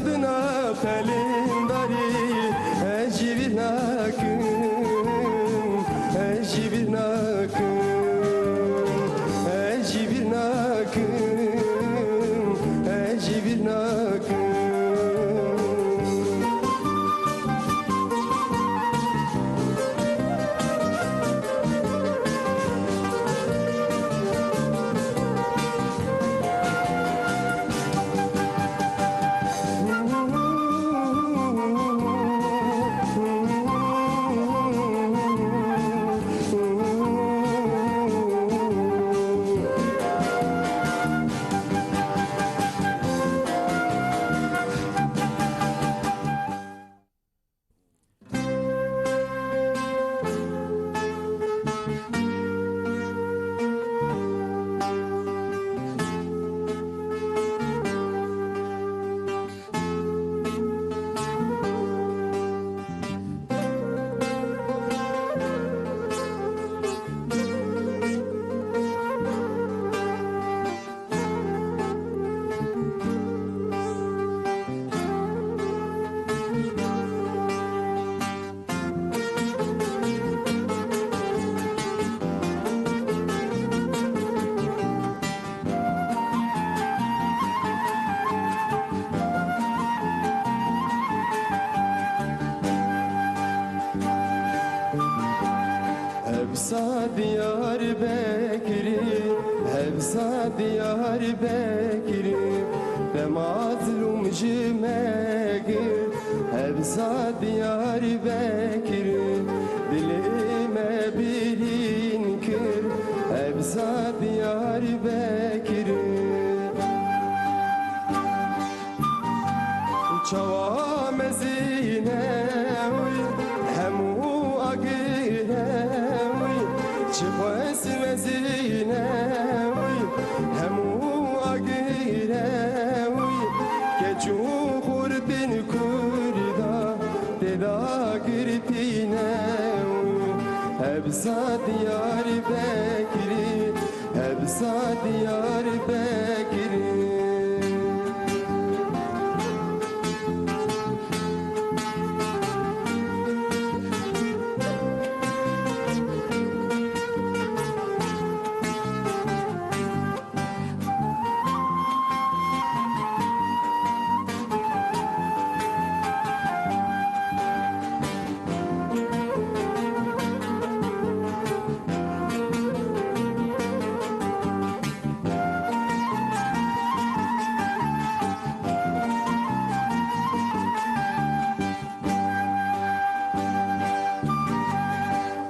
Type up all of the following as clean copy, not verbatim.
adına kalendari ejibinakın ejibinakın ejibinakın ejibinakın. Hevza diyar Bekri, hevza diyar Bekri, be mazlum jimegir. Hevza diyar Bekri, dilime bilin kir. Hevza diyar Bekri, çava mezine hemu agire çıkmaz mezine hemu agire keçu hurdin kurda deda girtine. Hevza diyar Bekri, hevza diyar Bekri.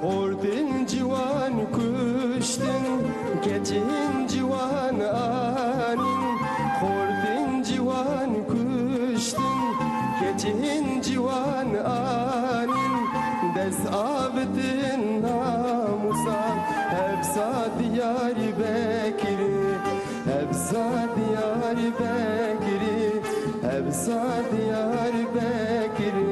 Ordin civan kuştin, geçin civan anin. Ordin civan kuştin, geçin civan anin. Dez abdin namusa, hevza diyar Bekri, hevza diyar Bekri, hevza diyar Bekri.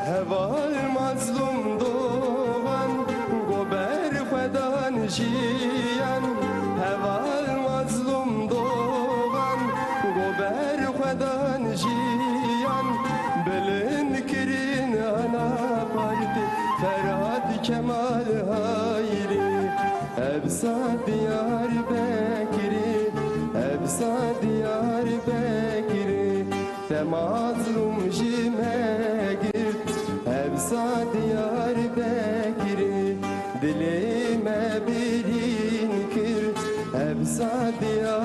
Heval mazlum doğan gober xedan jiyan. Heval mazlum doğan gober xedan jiyan. Belin kirin ana parti Ferhat Kemal Hayri. Hevza diyar Bekri, hevza diyar Bekri, te mazlum jimegir. Hevza diyar Bekri, dilime bilin kir. Hevza diyar